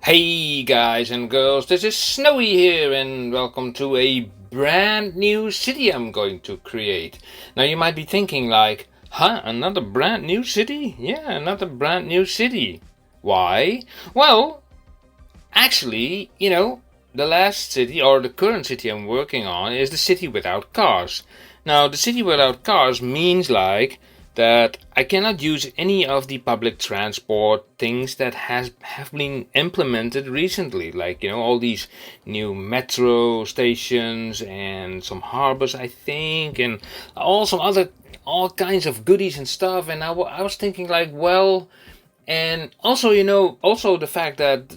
Hey guys and girls, this is Snowy here and welcome to a brand new city I'm going to create. Now you might be thinking like, another brand new city? Yeah, another brand new city. Why? Well, actually, the last city or the current city I'm working on is the city without cars. Now the city without cars means like that I cannot use any of the public transport things that have been implemented recently, like all these new metro stations and some harbors, I think, and all kinds of goodies and stuff. And I was thinking like, well, and also also the fact that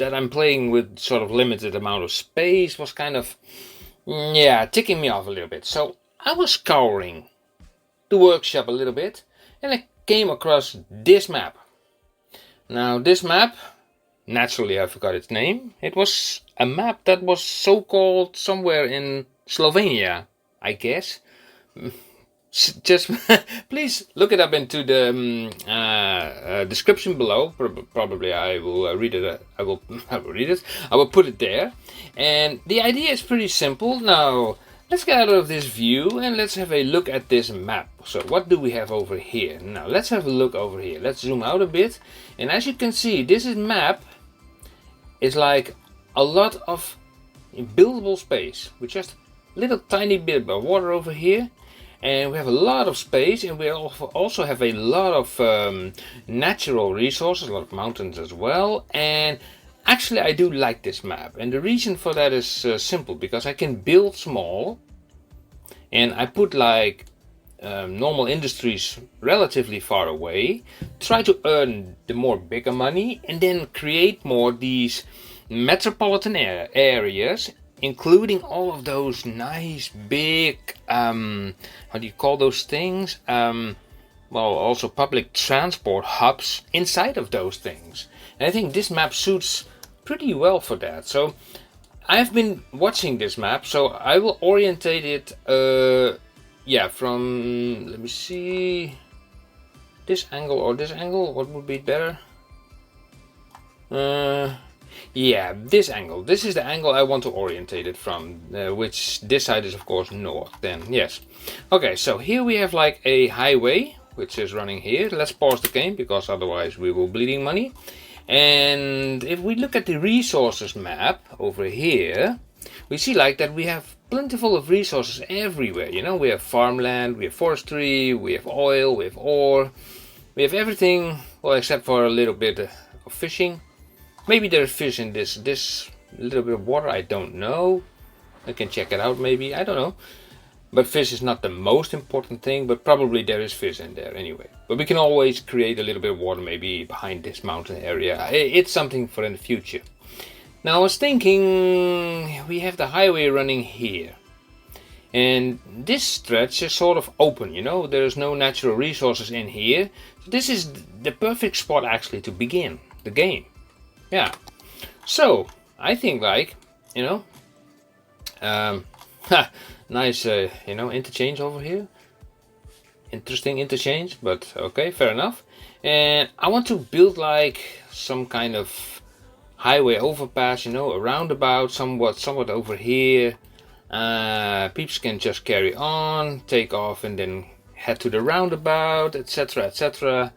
I'm playing with sort of limited amount of space was kind of ticking me off a little bit. So I was scouring the workshop a little bit and I came across this map. Now this map, naturally I forgot its name. It was a map that was so-called somewhere in Slovenia, I guess. Just please look it up into the description below. Probably I will read it. I will read it. I will put it there. And the idea is pretty simple. Now let's get out of this view and let's have a look at this map. So what do we have over here? Now let's have a look over here. Let's zoom out a bit. And as you can see, this map is like a lot of buildable space with just a little tiny bit of water over here. And we have a lot of space, and we also have a lot of natural resources, a lot of mountains as well. And actually I do like this map, and the reason for that is simple, because I can build small and I put like normal industries relatively far away, try to earn the more bigger money, and then create more these metropolitan areas, including all of those nice big, how do you call those things? Well, also public transport hubs inside of those things. And I think this map suits pretty well for that. So I've been watching this map, so I will orientate it, from, let me see, this angle or this angle, what would be better? This angle. This is the angle I want to orientate it from, which this side is of course north then, yes. Okay, so here we have like a highway, which is running here. Let's pause the game, because otherwise we will bleeding money. And if we look at the resources map over here, we see like that we have plentiful of resources everywhere. We have farmland, we have forestry, we have oil, we have ore, we have everything, well, except for a little bit of fishing. Maybe there's fish in this little bit of water, I don't know. I can check it out maybe, I don't know. But fish is not the most important thing, but probably there is fish in there anyway. But we can always create a little bit of water maybe behind this mountain area. It's something for in the future. Now I was thinking, we have the highway running here. And this stretch is sort of open, there's no natural resources in here. So this is the perfect spot actually to begin the game. Yeah, so I think like, nice, interchange over here. Interesting interchange, but okay, fair enough. And I want to build like some kind of highway overpass, a roundabout, somewhat over here. Peeps can just carry on, take off, and then head to the roundabout, etc., etc.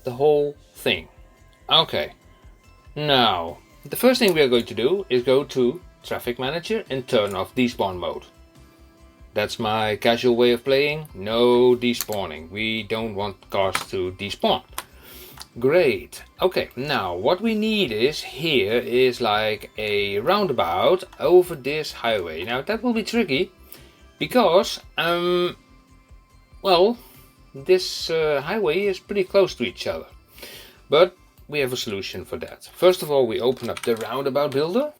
The whole thing. Okay. Now, the first thing we are going to do is go to Traffic Manager and turn off despawn mode. That's my casual way of playing. No despawning. We don't want cars to despawn. Great. Okay, now what we need here is like a roundabout over this highway. Now that will be tricky because, this highway is pretty close to each other. But we have a solution for that. First of all, we open up the roundabout builder,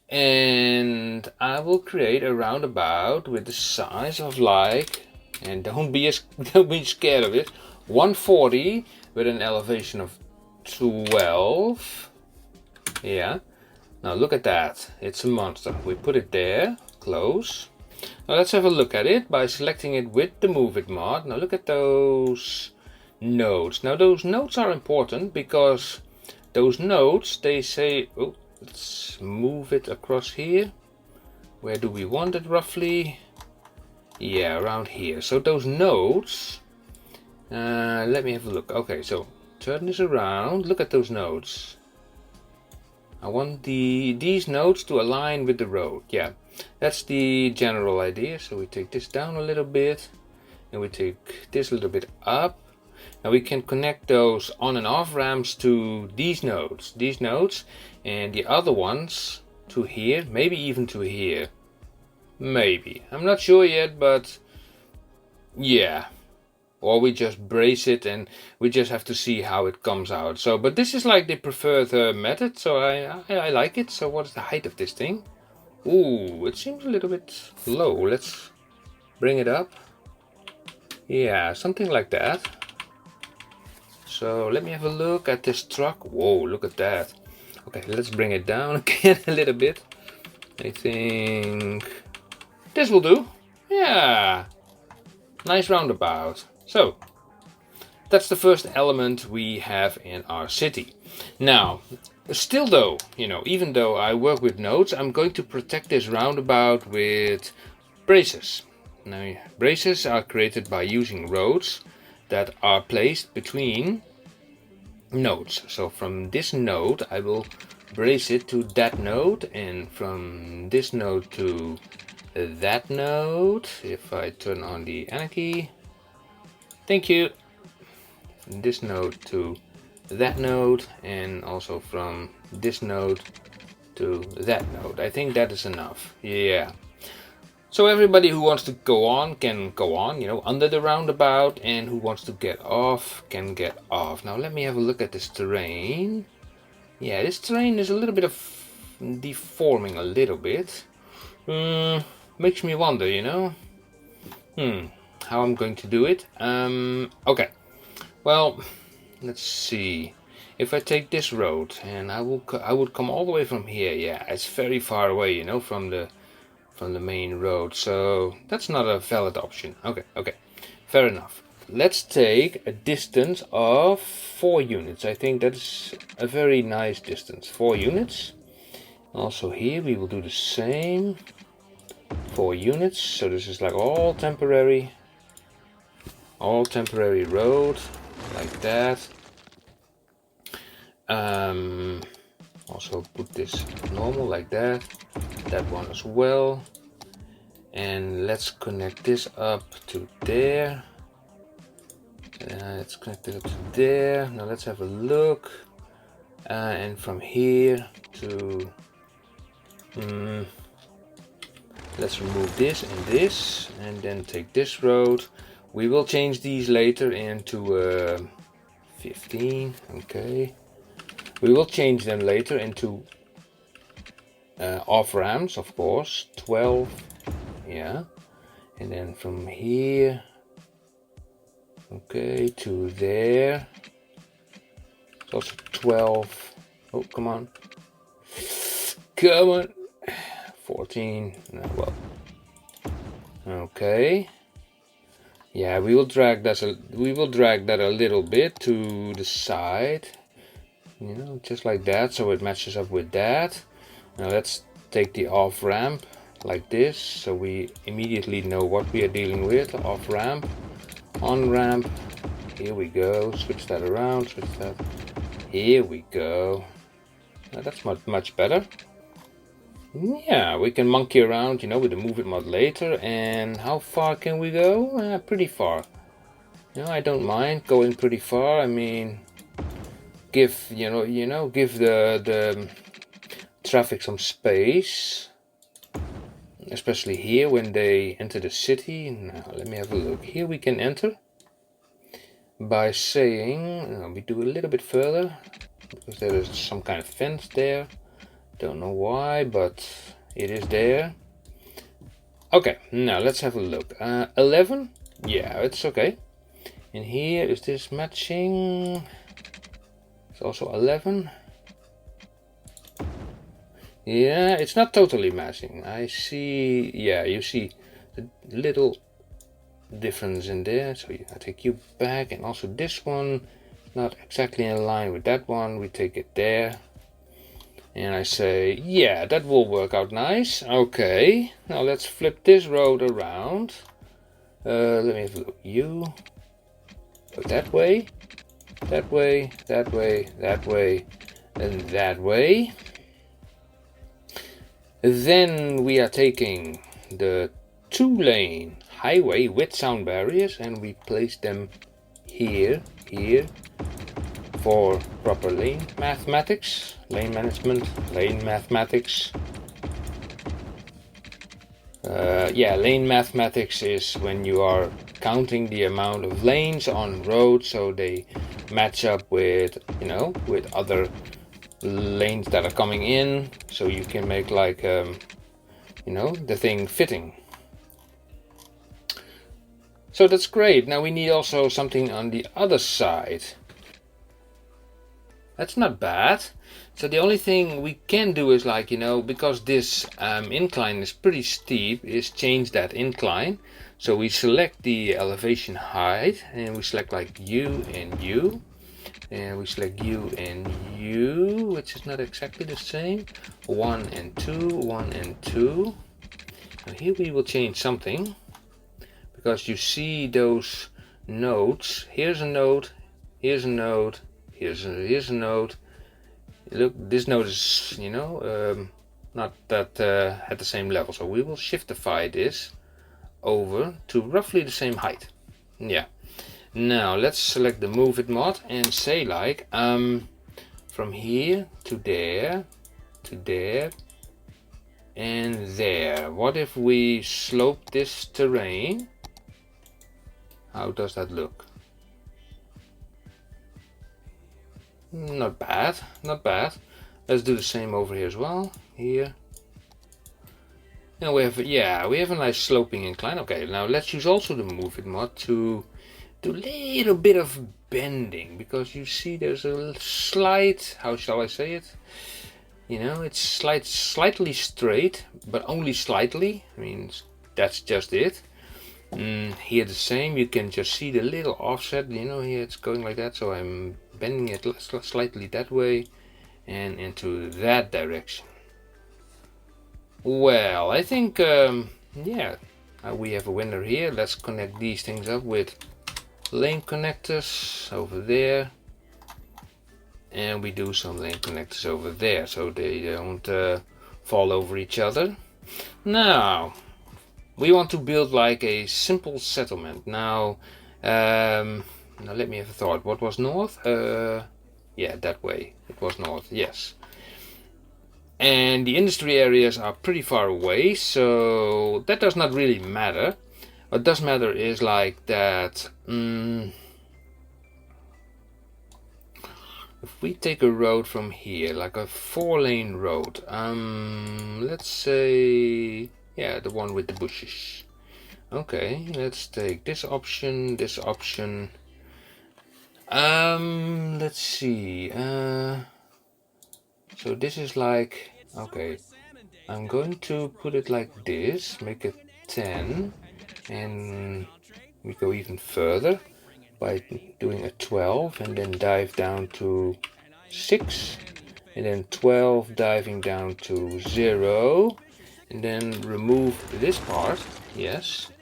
and I will create a roundabout with the size of like, and don't be scared of it, 140 with an elevation of 12. Yeah. Now look at that. It's a monster. We put it there, close. Now let's have a look at it by selecting it with the Move It mod. Now look at those nodes. Now those nodes are important because those nodes, they say, oh, let's move it across here. Where do we want it roughly? Yeah, around here. So those nodes, let me have a look. Okay, so turn this around. Look at those nodes. I want these nodes to align with the road. Yeah, that's the general idea. So we take this down a little bit, and we take this a little bit up. Now we can connect those on and off ramps to these nodes, and the other ones to here, maybe even to here. Maybe. I'm not sure yet, but yeah. Or we just brace it and we just have to see how it comes out. So, but this is like the preferred method, so I like it. So what is the height of this thing? Ooh, it seems a little bit low. Let's bring it up. Yeah, something like that. So let me have a look at this truck. Whoa, look at that. Okay, let's bring it down again a little bit. I think this will do. Yeah, nice roundabout. So that's the first element we have in our city. Now, still though, even though I work with nodes, I'm going to protect this roundabout with braces. Now, braces are created by using roads that are placed between nodes. So from this node, I will brace it to that node, and from this node to that node, if I turn on the anarchy, thank you, this node to that node, and also from this node to that node. I think that is enough. Yeah. So everybody who wants to go on can go on, under the roundabout, and who wants to get off can get off. Now let me have a look at this terrain. Yeah, this terrain is a little bit of deforming a little bit. Makes me wonder, how I'm going to do it. Okay, well, let's see. If I take this road and I would come all the way from here. Yeah, it's very far away, from the main road, so that's not a valid option. Okay, fair enough. Let's take a distance of 4 units. I think that's a very nice distance, 4 units. Also here we will do the same, 4 units. So this is like all temporary road, like that. Also put this normal like that one as well, and let's connect this up to there. Let's connect it up to there. Now let's have a look, and from here to let's remove this and this, and then take this road. We will change these later into 15. Okay, we will change them later into off ramps, of course. 12. Yeah, and then from here, okay, to there. It's also 12. Oh, come on. 14. No, well. Okay. Yeah, we will drag that a little bit to the side. Just like that, so it matches up with that. Now let's take the off ramp like this, so we immediately know what we are dealing with. Off ramp, on ramp. Here we go. Switch that around. Switch that. Here we go. Now that's much better. Yeah, we can monkey around, with the move it mod later. And how far can we go? Pretty far. I don't mind going pretty far. I mean, give the traffic some space, especially here when they enter the city. Now let me have a look. Here we can enter by saying, we do a little bit further, because there is some kind of fence there. Don't know why, but it is there. Okay, now let's have a look. 11? Yeah, it's okay. And here, is this matching? It's also 11. Yeah, it's not totally matching. I see, yeah, you see the little difference in there. So I take you back, and also this one not exactly in line with that one. We take it there. And I say, yeah, that will work out nice. Okay, now let's flip this road around. Let me have a look. You go that way, that way, that way, that way, and that way. Then we are taking the 2-lane highway with sound barriers and we place them here, for proper lane mathematics, lane management, lane mathematics. Yeah, lane mathematics is when you are counting the amount of lanes on road so they match up with, with other lanes that are coming in, so you can make like, the thing fitting. So that's great. Now we need also something on the other side. That's not bad. So the only thing we can do is like, because this incline is pretty steep, is change that incline. So we select the elevation height and we select like U and U. And we select U and U, which is not exactly the same. 1 and 2, 1 and 2. Now here we will change something. Because you see those nodes. Here's a node, here's a node, here's a node. Look, this node is, not that at the same level. So we will shiftify this over to roughly the same height. Yeah. Now let's select the move it mod and say like from here to there, and there. What if we slope this terrain? How does that look? Not bad, not bad. Let's do the same over here as well. Here. And we have a nice sloping incline. Okay, now let's use also the move it mod to do a little bit of bending, because you see there's a slight, how shall I say it? It's slightly straight, but only slightly. I mean, that's just it. Here the same, you can just see the little offset, here it's going like that, so I'm bending it slightly that way and into that direction. Well, I think, we have a winner here. Let's connect these things up with lane connectors over there, and we do some lane connectors over there so they don't fall over each other. Now we want to build like a simple settlement. Now let me have a thought. What was north? Yeah, that way. It was north, yes. And the industry areas are pretty far away, so that does not really matter. What does matter is like that, if we take a road from here, like a 4-lane road, let's say, yeah, the one with the bushes. Okay, let's take this option, let's see, so this is like, okay, I'm going to put it like this, make it 10. And we go even further by doing a 12 and then dive down to 6 and then 12 diving down to 0 and then remove this part. Yes,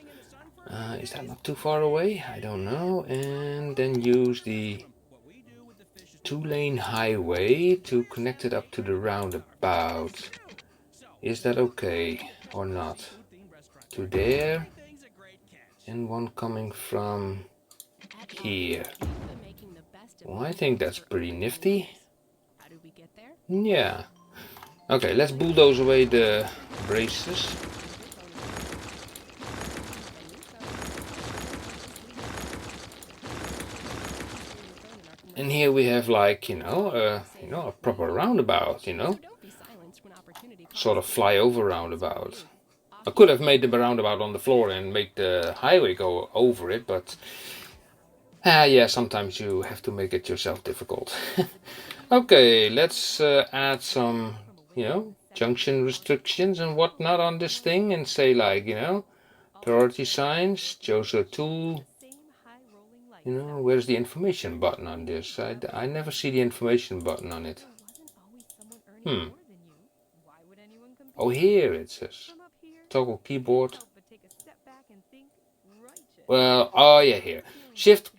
is that not too far away? I don't know. And then use the 2-lane highway to connect it up to the roundabout. Is that okay or not? To there. And one coming from here. Well, I think that's pretty nifty. Yeah. Okay, let's bulldoze away the braces. And here we have like, a proper roundabout, sort of flyover roundabout. I could have made the roundabout on the floor and make the highway go over it, but yeah, sometimes you have to make it yourself difficult. Okay, let's add some, junction restrictions and whatnot on this thing and say like, priority signs, chose a tool, You know, where's the information button on this? I never see the information button on it. Oh, here it says. Toggle keyboard. Well, oh yeah, here. Shift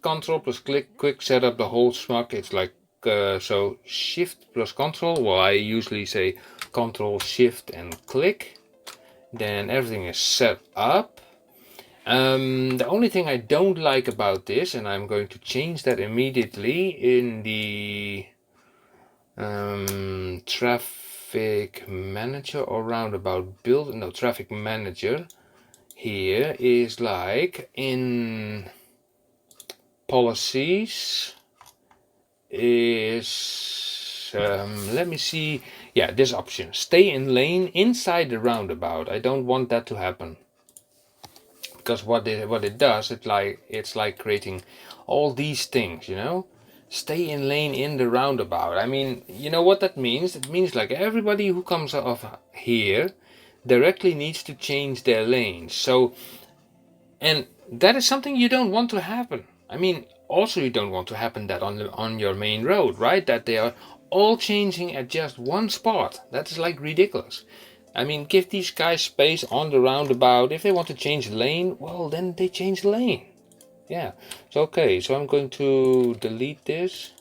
Control plus click, quick setup the whole schmuck. It's like, so Shift plus Control. Well, I usually say Control, Shift and click. Then everything is set up. The only thing I don't like about this, and I'm going to change that immediately in the traffic manager or roundabout build. No, traffic manager here is like in policies is let me see. Yeah, this option, stay in lane inside the roundabout. I don't want that to happen, because what it does, it's like creating all these things, you know. Stay in lane in the roundabout. I mean, you know what that means? It means like everybody who comes off here directly needs to change their lanes. So, and that is something you don't want to happen. I mean, also you don't want to happen that on your main road, right? That they are all changing at just one spot. That is like ridiculous. I mean, give these guys space on the roundabout. If they want to change lane, well, then they change lane. Yeah. So okay, so I'm going to delete this,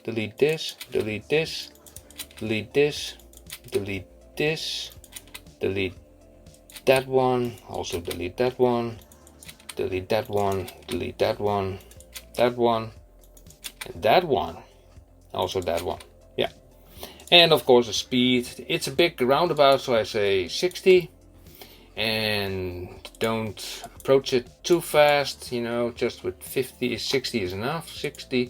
delete this, delete this, delete this, delete this, delete that one, also delete that one, delete that one, delete that one, that one, and that one, also that one. Yeah. And of course the speed, it's a big roundabout, so I say 60, and don't approach it too fast, you know, just with 50, 60 is enough. 60,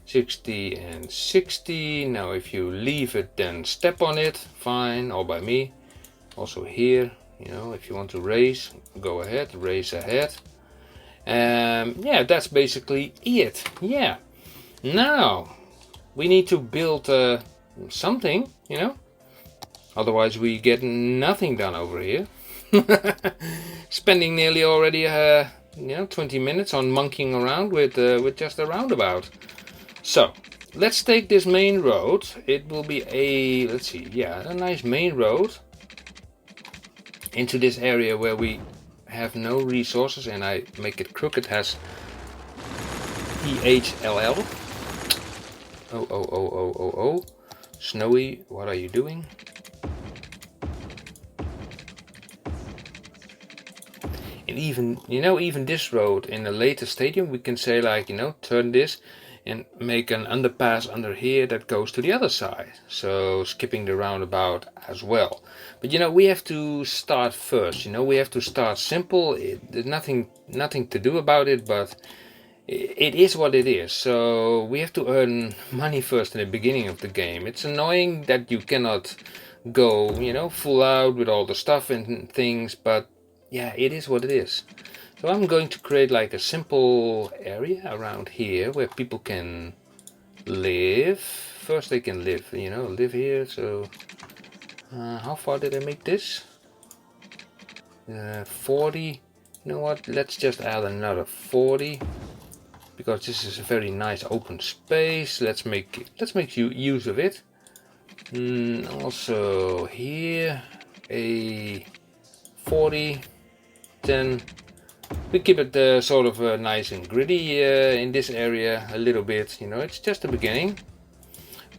60 and 60. Now if you leave it, then step on it, fine, all by me. Also here, you know, if you want to race, go ahead, race ahead. Yeah, that's basically it. Yeah. Now we need to build something, you know, otherwise we get nothing done over here. Spending nearly already 20 minutes on monkeying around with just a roundabout. So let's take this main road. It will be a, let's see, yeah, a nice main road into this area where we have no resources, and I make it crooked, has EHLL. Oh. Snowy, what are you doing? And even this road in a later stadium, we can say like, you know, turn this and make an underpass under here that goes to the other side. So skipping the roundabout as well. But you know, we have to start first. You know, we have to start simple. There's nothing to do about it, but it is what it is. So we have to earn money first in the beginning of the game. It's annoying that you cannot go, you know, full out with all the stuff and things, but yeah, it is what it is. So I'm going to create like a simple area around here where people can live. First they can live, you know, live here. So how far did I make this? 40. You know what? Let's just add another 40, because this is a very nice open space. Let's make use of it. Also here a 40. 10. We keep it sort of nice and gritty in this area a little bit. You know, it's just the beginning.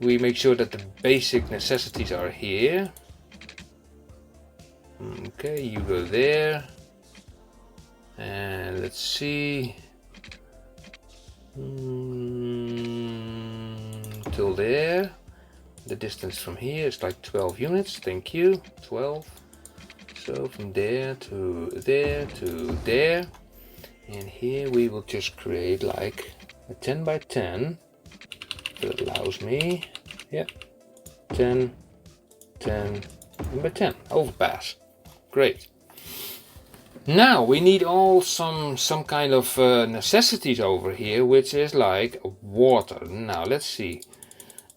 We make sure that the basic necessities are here. Okay, you go there. And let's see. Till there. The distance from here is like 12 units. Thank you. 12. So from there to there to there, and here we will just create like a 10 by 10 that allows me, yeah, 10, 10, and by 10 overpass. Great. Now we need all some kind of necessities over here, which is like water. Now let's see.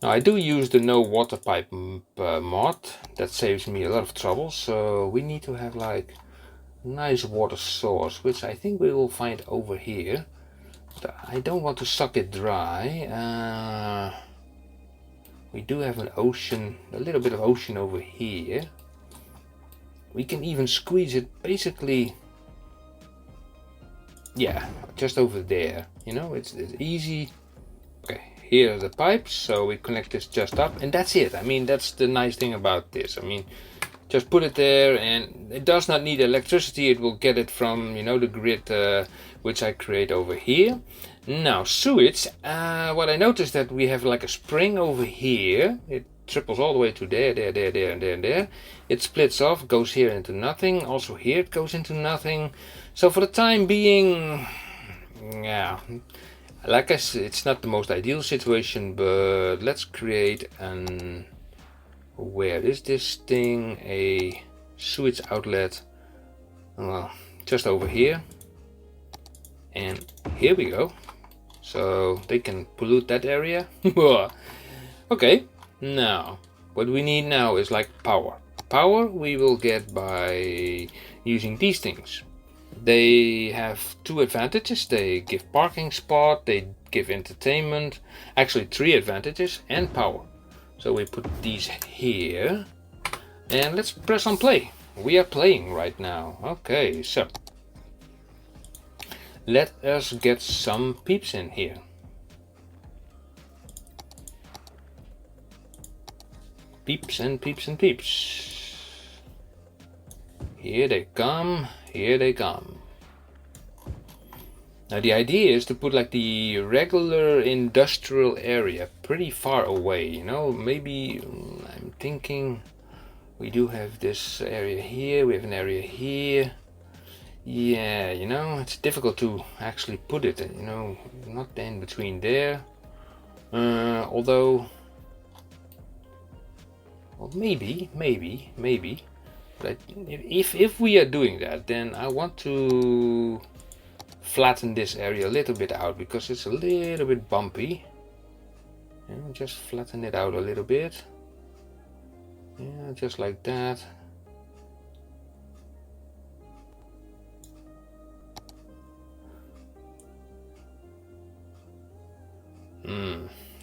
Now I do use the no water pipe mod. That saves me a lot of trouble. So we need to have like a nice water source, which I think we will find over here. I don't want to suck it dry. We do have an ocean, a little bit of ocean over here. We can even squeeze it basically, yeah, just over there. You know, it's easy. Okay, here are the pipes, so we connect this just up, and that's it. I mean, that's the nice thing about this. I mean, just put it there, and it does not need electricity. It will get it from, you know, the grid which I create over here. Now, sewage. What I noticed that we have like a spring over here. It triples all the way to there, there. It splits off, goes here into nothing. Also here it goes into nothing. So for the time being, yeah, like I said, it's not the most ideal situation, but let's create an, where is this thing, a sewage outlet. Well, just over here, and here we go. So they can pollute that area. Okay, now what we need now is like power. Power we will get by using these things. They have two advantages. They give parking spot, they give entertainment, actually 3 advantages, and power. So we put these here, and let's press on play. We are playing right now. Okay, so let us get some peeps in here. Peeps and peeps and peeps. Here they come, here they come. Now the idea is to put like the regular industrial area pretty far away, you know, maybe I'm thinking we do have this area here, we have an area here. Yeah, you know, it's difficult to actually put it, you know, not in between there. Although, well, maybe. But if we are doing that, then I want to flatten this area a little bit out because it's a little bit bumpy. You know, just flatten it out a little bit. Yeah, just like that.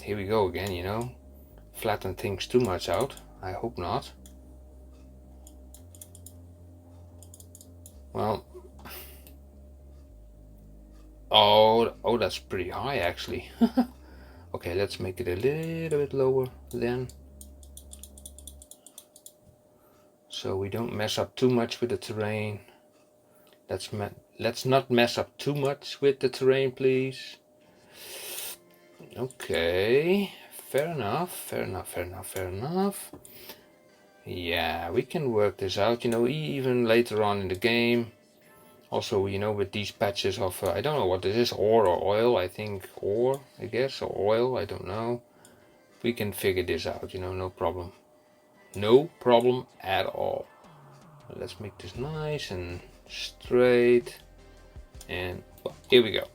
Here we go again, you know. Flatten things too much out. I hope not. Well, oh, that's pretty high actually. Okay, let's make it a little bit lower then, so we don't mess up too much with the terrain. Let's not mess up too much with the terrain, please. Okay, fair enough. Yeah, we can work this out, you know, even later on in the game. Also, you know, with these patches of, I don't know what this is, ore or oil, I think ore, I guess, or oil, I don't know. We can figure this out, you know, no problem. No problem at all. Let's make this nice and straight. And well, here we go.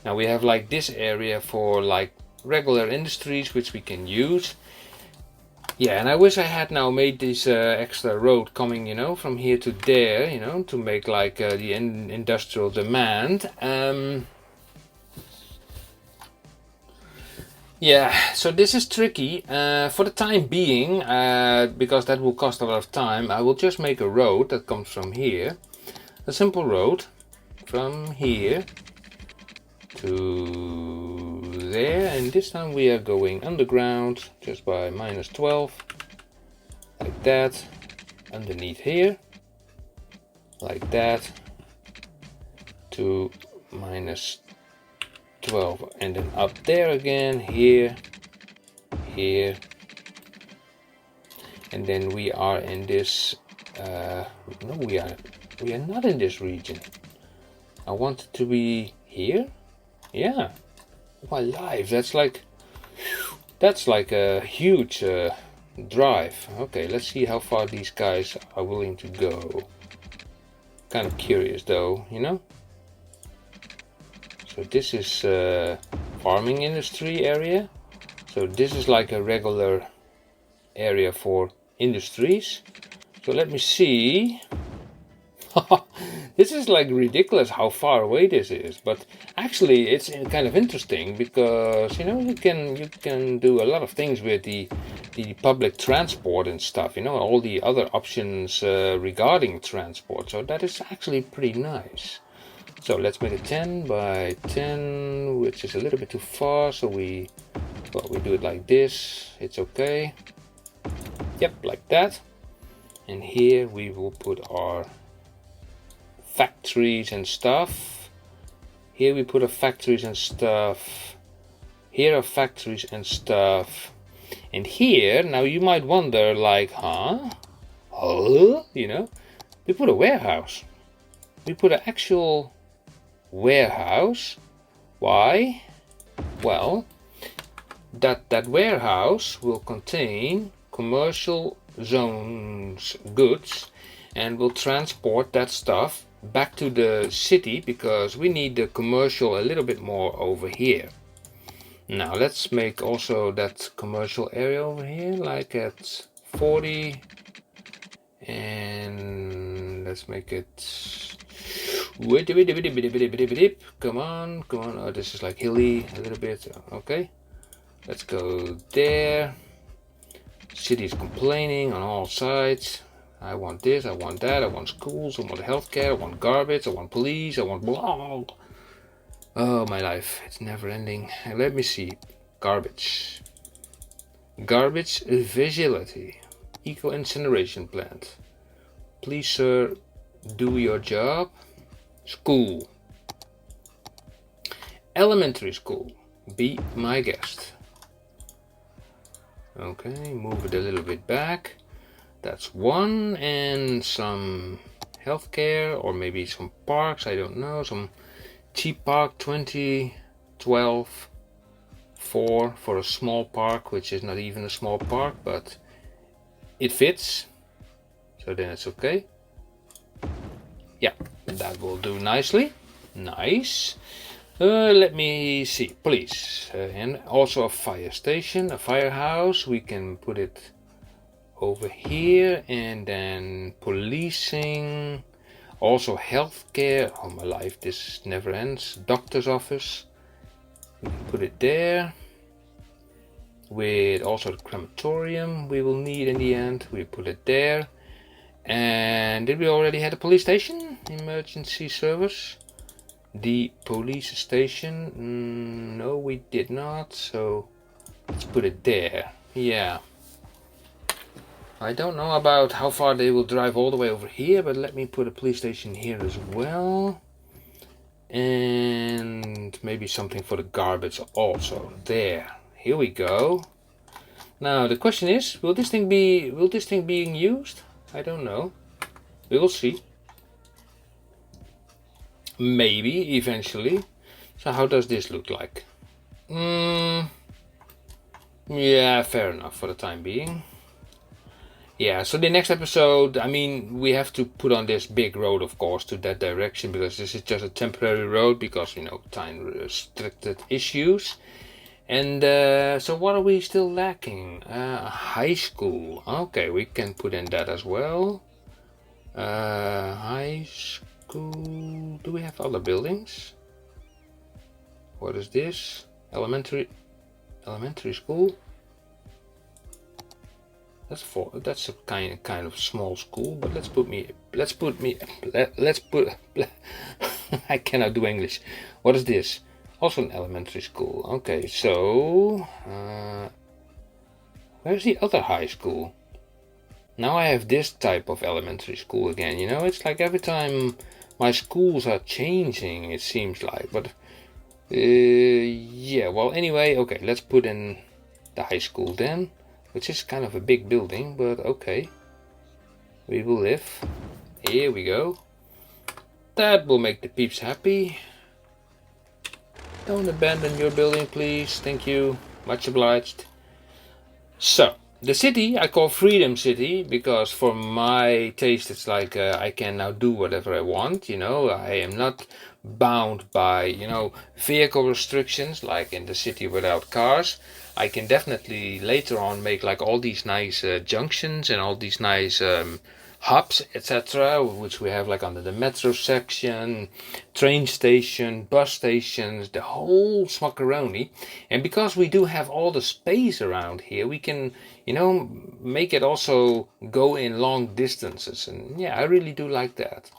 Now we have like this area for like regular industries, which we can use. Yeah, and I wish I had now made this extra road coming, you know, from here to there, you know, to make like the industrial demand. Yeah, so this is tricky. For the time being, because that will cost a lot of time, I will just make a road that comes from here. A simple road from here to there, and this time we are going underground just by -12, like that, underneath here, like that, to -12, and then up there again, here, and then we are in this, no, we are not in this region. I want it to be here. Yeah, my life, that's like a huge drive. Okay, let's see how far these guys are willing to go. Kind of curious though, you know. So this is farming industry area. So this is like a regular area for industries. So let me see. This is like ridiculous how far away this is, but Actually, it's kind of interesting because you can do a lot of things with the public transport and stuff. All the other options regarding transport. So that is actually pretty nice. So let's make it 10 by 10, which is a little bit too far. So we do it like this. It's okay. Yep, like that. And here we will put our factories and stuff. Here we put our factories and stuff. Here are factories and stuff. And here, now you might wonder, like, we put a warehouse. We put an actual warehouse. Why? Well, that warehouse will contain commercial zones goods, and will transport that stuff back to the city because we need the commercial a little bit more over here. Now let's make also that commercial area over here like at 40, and let's make it come on. Oh, this is like hilly a little bit. Okay, let's go there. City is complaining on all sides. I want this, I want that, I want schools, I want healthcare, I want garbage, I want police, I want blah. Oh, my life, it's never ending. Let me see. Garbage. Garbage facility. Eco incineration plant. Please, sir, do your job. School. Elementary school. Be my guest. Okay, move it a little bit back. That's one, and some healthcare, or maybe some parks, I don't know, some cheap park, 20, 12, 4 for a small park, which is not even a small park, but it fits, so then it's okay. Yeah, that will do nicely. Nice. Let me see, police, and also a fire station, a firehouse. We can put it over here, and then policing, also healthcare. Oh my life, this never ends. Doctor's office, we can put it there, with also the crematorium we will need in the end. We put it there. And did we already have a police station? Emergency service. The police station, no we did not, so let's put it there. Yeah, I don't know about how far they will drive all the way over here, but let me put a police station here as well. And maybe something for the garbage also. There, here we go. Now the question is, will this thing being used? I don't know. We will see. Maybe eventually. So how does this look like? Yeah, fair enough for the time being. Yeah, so the next episode, I mean, we have to put on this big road, of course, to that direction, because this is just a temporary road because, time restricted issues. And so what are we still lacking? High school. Okay, we can put in that as well. High school. Do we have other buildings? What is this? Elementary school. That's a kind of small school, but let's put I cannot do English. What is this? Also an elementary school. Okay, so where's the other high school? Now I have this type of elementary school again. It's like every time my schools are changing, it seems like. But yeah, well, anyway, okay, let's put in the high school then, which is kind of a big building, but okay, we will live. Here we go. That will make the peeps happy. Don't abandon your building, please. Thank you. Much obliged. So, the city I call Freedom City because for my taste it's like I can now do whatever I want. I am not bound by, vehicle restrictions like in the city without cars. I can definitely later on make like all these nice junctions and all these nice hubs, etc., which we have like under the metro section, train station, bus stations, the whole smockaroni. And because we do have all the space around here, we can, make it also go in long distances. And yeah, I really do like that.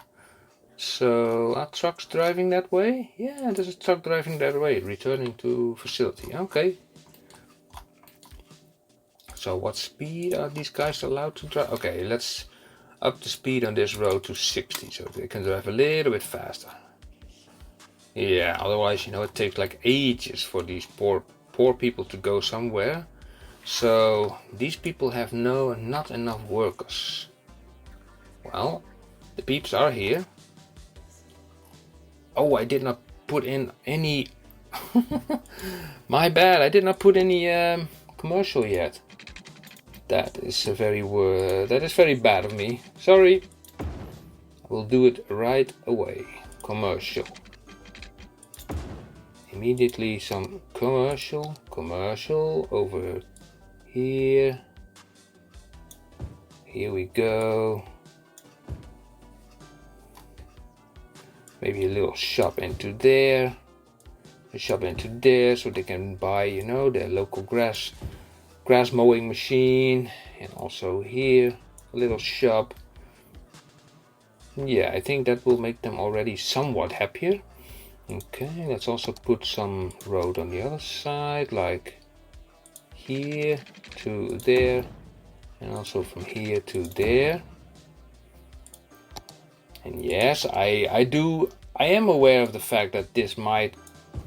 So, are trucks driving that way? Yeah, there's a truck driving that way, returning to facility. Okay. So what speed are these guys allowed to drive? Okay, let's up the speed on this road to 60, so they can drive a little bit faster. Yeah, otherwise, it takes like ages for these poor people to go somewhere. So these people have not enough workers. Well, the peeps are here. Oh, I did not put in any. My bad. I did not put any commercial yet. That is very bad of me. Sorry. I will do it right away. Commercial. Immediately some commercial over here. Here we go. Maybe a little shop into there. A shop into there so they can buy, their local grass mowing machine. And also here, a little shop. Yeah, I think that will make them already somewhat happier. Okay, let's also put some road on the other side, like here to there, and also from here to there. And yes, I am aware of the fact that this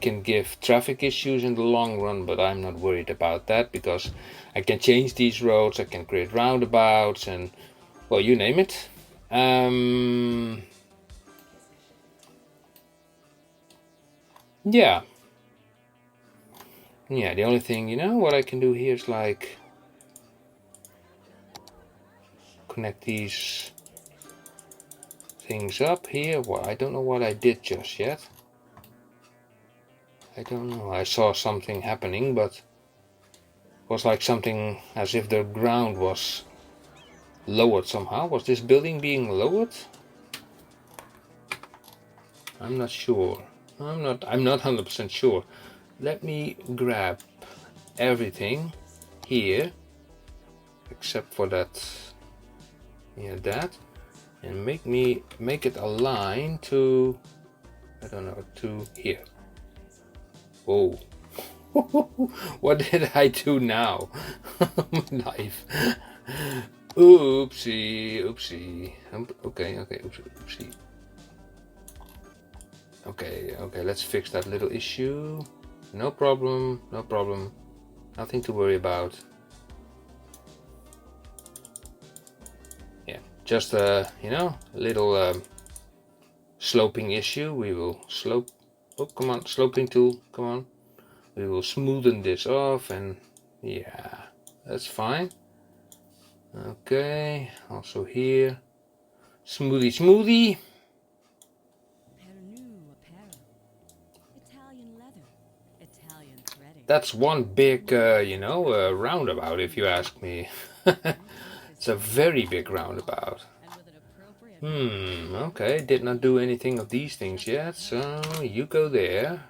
can give traffic issues in the long run, but I'm not worried about that because I can change these roads, I can create roundabouts, and well, you name it. Yeah, the only thing, what I can do here is like connect these things up here. Well, I don't know what I did just yet. I don't know. I saw something happening, but it was like something as if the ground was lowered somehow. Was this building being lowered? I'm not sure. I'm not 100% sure. Let me grab everything here except for that. Yeah, that. And make it align to, I don't know, to here. Whoa. What did I do now? My knife. Oopsie. Okay, oopsie. Okay, let's fix that little issue. No problem. Nothing to worry about. Yeah, just a little sloping issue. We will slope. Oh, come on, sloping tool, come on. We will smoothen this off, and yeah, that's fine. Okay, also here, smoothie. That's one big, roundabout, if you ask me. It's a very big roundabout. Okay, did not do anything of these things yet, so you go there.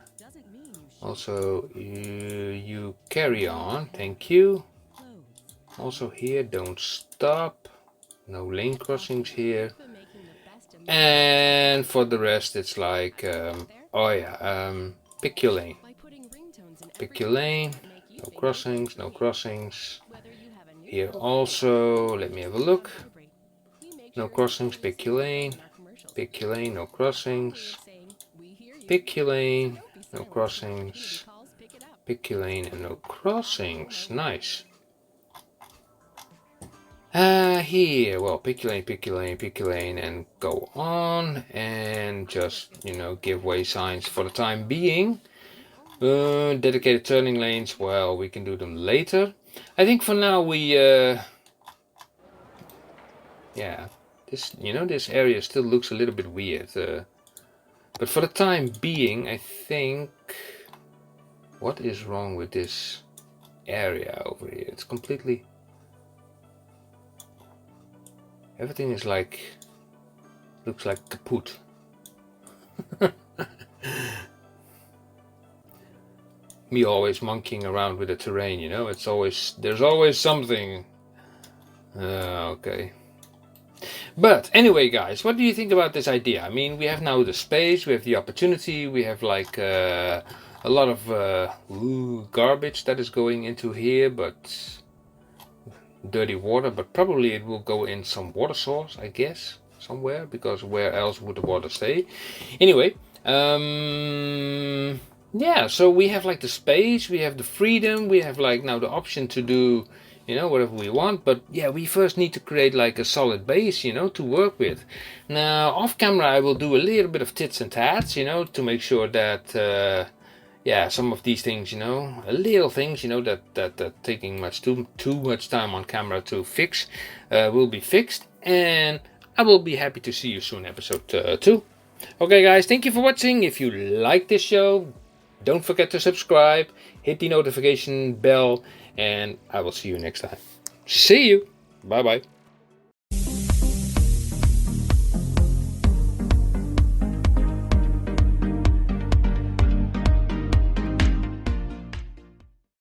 Also, you carry on, thank you. Also here, don't stop. No lane crossings here. And for the rest, it's like, pick your lane. Pick your lane, no crossings. Here also, let me have a look. No crossings, pick your lane, no crossings. Pick your lane, no crossings. Pick your lane and no crossings. Nice. Here, well, pick your lane, and go on, and just, give way signs for the time being. Dedicated turning lanes, well, we can do them later. I think for now we, this area still looks a little bit weird. But for the time being, I think, what is wrong with this area over here? It's completely, Everything is like, looks like kaput. Me always monkeying around with the terrain, you know, there's always something. Okay. But anyway, guys, what do you think about this idea? I mean, we have now the space, we have the opportunity, we have like a lot of garbage that is going into here, but dirty water, but probably it will go in some water source, I guess, somewhere, because where else would the water stay? Anyway, yeah, so we have like the space, we have the freedom, we have like now the option to do, you know, whatever we want, but yeah, we first need to create like a solid base, you know, to work with. Now, off camera, I will do a little bit of tits and tats, you know, to make sure that yeah, some of these things, you know, little things, you know, that taking too much time on camera to fix, will be fixed, and I will be happy to see you soon, episode 2. Okay, guys, thank you for watching. If you like this show, don't forget to subscribe, hit the notification bell, and I will see you next time. See you. Bye bye.